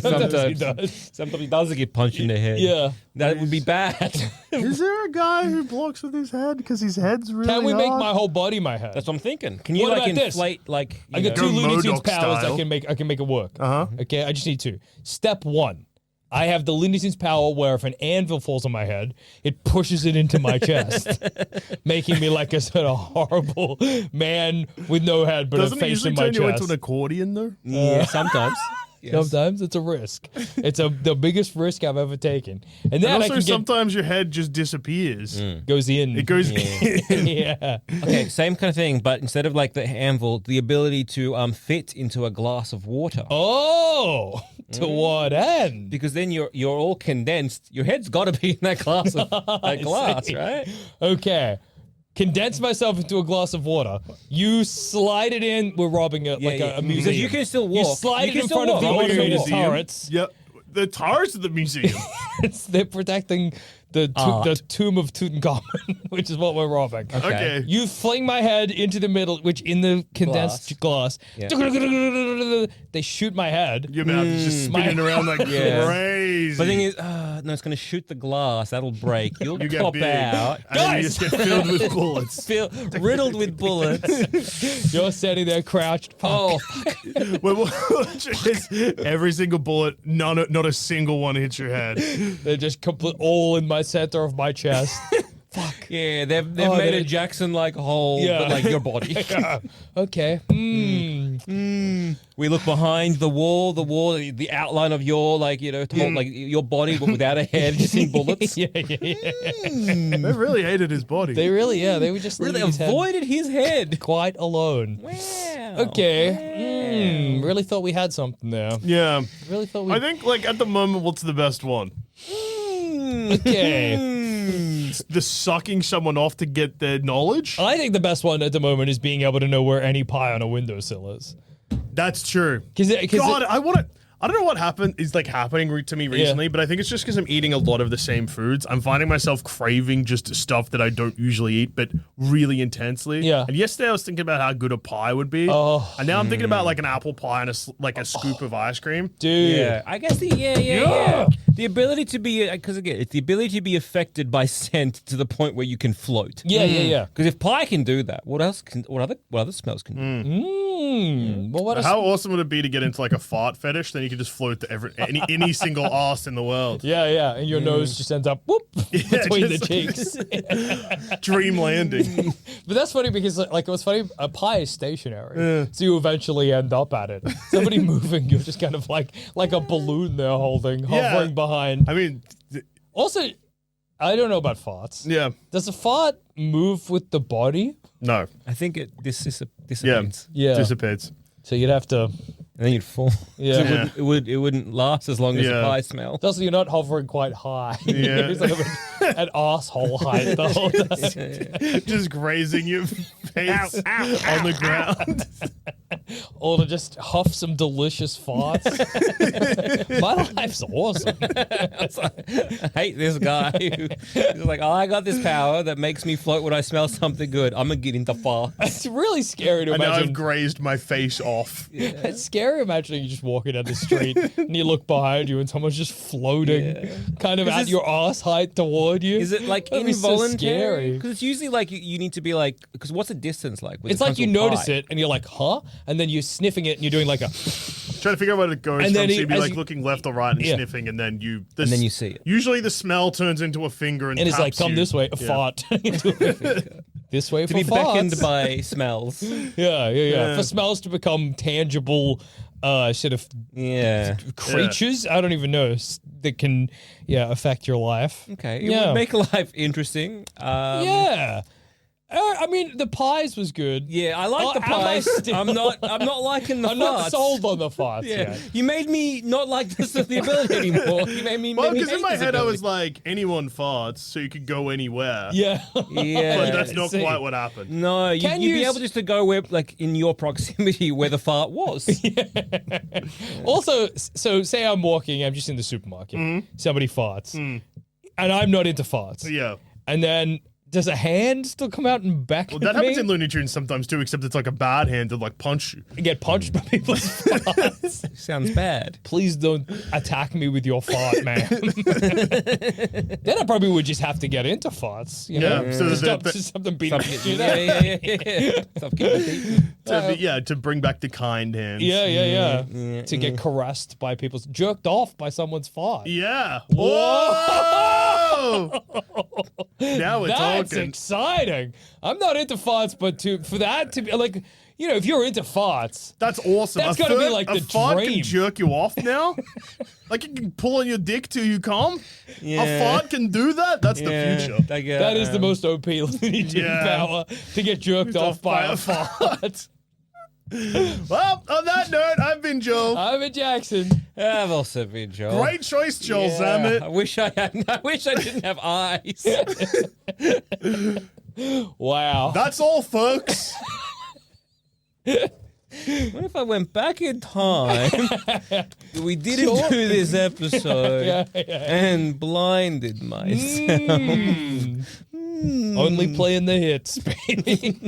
Sometimes he does. Sometimes he does get punched in the head. Yeah. That would be bad. Is there a guy who blocks with his head because his head's really Can we make hard? my whole body my head? That's what I'm thinking. Can you What like about this? inflate like I got Go two Looney Tunes Modoc powers. style. I can make it work. Uh-huh. Okay, I just need two. Step one, I have the Looney Tunes power where if an anvil falls on my head, it pushes it into my chest, making me like a sort of horrible man with no head but Doesn't a it face usually in my turn you chest. into an accordion though? Yeah, sometimes. Yes. Sometimes it's a risk. It's the biggest risk I've ever taken. And then And I also, can sometimes your head just disappears. goes in. It goes in. Yeah. Okay, same kind of thing, but instead of like the anvil, the ability to fit into a glass of water. Oh, to what end? Because then you're all condensed. Your head's got to be in that glass, see. right? Okay. Condense myself into a glass of water. You slide it in. We're robbing a Yeah. museum. Because you can still walk. You slide You it can in still front of the walk. Robbing a automated museum. turrets. Yep. The turrets of the museum. They're protecting the tomb of Tutankhamun, which is what we're robbing. Okay. You fling my head into the middle, which in the condensed glass, Yeah. they shoot my head. Your mouth is just spinning around like crazy. But the thing is, no, it's going to shoot the glass. That'll break. You'll you get pop big, out. and then you Guys! just get filled with bullets. Feel riddled with bullets. You're standing there crouched. Oh, Every single bullet, not a single one hits your head. They're just all in my center of my chest. yeah, they've made a Jackson-like hole, Yeah. but like your body. Okay. We look behind the wall, the outline of your like your body, but without a head, just in bullets. Yeah. They really hated his body. They really, they were just Really leaving his head avoided his head. quite alone. Wow. Okay. Really thought we had something there. yeah. Really thought we. I think like at the moment, what's the best one? Okay. The sucking someone off to get their knowledge. I think the best one at the moment is being able to know where any pie on a windowsill is. That's true. Because God, I don't know what happened is like happening to me recently, but I think it's just because I'm eating a lot of the same foods. I'm finding myself craving just stuff that I don't usually eat, but really intensely. Yeah. And yesterday I was thinking about how good a pie would be. Oh. And now I'm thinking about like an apple pie and a scoop of ice cream. dude. Yeah, I guess the ability to be because again, it's the ability to be affected by scent to the point where you can float. Yeah. Because if pie can do that, what other smells can do? Well, what How awesome would it be to get into like a fart fetish? Then you could just float to any single ass in the world. Yeah. And your nose just ends up whoop between the just- cheeks. Dream landing. But that's funny because like it was funny. A pie is stationary, so you eventually end up at it. Somebody moving, you're just kind of like a balloon they're holding, hovering behind. I mean, Also, I don't know about farts. yeah. Does a fart move with the body? No. I think it dissipates. Yeah. Dissipates. So you'd have to. And then you'd fall. Yeah. It wouldn't last as long as the pie smell. Also, you're not hovering quite high. Yeah. It's like an asshole height the whole time. Just grazing your face on the ground. Or to just huff some delicious farts. My life's awesome. I hate this guy who's like, oh, I got this power that makes me float when I smell something good. I'm gonna get into far. It's really scary to And now I've imagine. grazed my face off. It's scary imagining you just walking down the street and you look behind you and someone's just floating kind of at your ass height toward you. Is it like That'd be so involuntary? scary. Because it's usually like you need to be like, because what's the distance like? When It's it like comes you to a notice pie? it and you're like, huh? And then you're sniffing it and you're doing like a. Trying to figure out where it goes And from. then So you'd be as like you- looking left or right and Yeah. sniffing, and then you see it. Usually the smell turns into a finger and And it's like, taps come you. this way, a Yeah. fart. This way To for be beckoned farts. by smells. Yeah. For smells to become tangible, sort of Yeah. creatures. I don't even know that can, affect your life. Okay. It Yeah. would make life interesting. Yeah. I mean, the pies was good. Yeah, I like the am I pies. still- I'm not liking the I'm farts. not sold on the farts Yeah, yet. you made me not like the ability anymore. You made me. Well, maybe because in hate my this head I ability. was like, anyone farts, so you could go anywhere. Yeah. Yeah, But that's not See. quite what happened. No, Can you'd you be s- able just to go where, like, in your proximity where the fart was. Also, so say I'm walking, I'm just in the supermarket. Somebody farts. And I'm not into farts. Yeah. And then Does a hand still come out and beckon That me? happens in Looney Tunes sometimes too, except it's like a bad hand to like punch you. I get punched by people's farts. Sounds bad. Please don't attack me with your fart, man. Then I probably would just have to get into farts. You know? So there's Just something beating the shit out. Stop getting beaten. to bring back the kind hands. Yeah. To get caressed by people's, jerked off by someone's fart. Yeah. Whoa! Now we're That's talking. exciting. I'm not into farts, but for that to be like, you know, if you're into farts, That's awesome. That's gotta be like a the fart dream. can jerk you off now. Like it can pull on your dick till you come. Yeah. A fart can do that. That's the future. that is the most OP Looney Tune power, to get jerked off by a fart. Well, on that note, I've been Joel. I'm a Jackson. I've also been Joel. Great choice, Joel Yeah, Zammit. I wish I didn't have eyes. Wow. That's all, folks. What if I went back in time? We didn't do this episode and blinded myself. Only playing the hits, baby.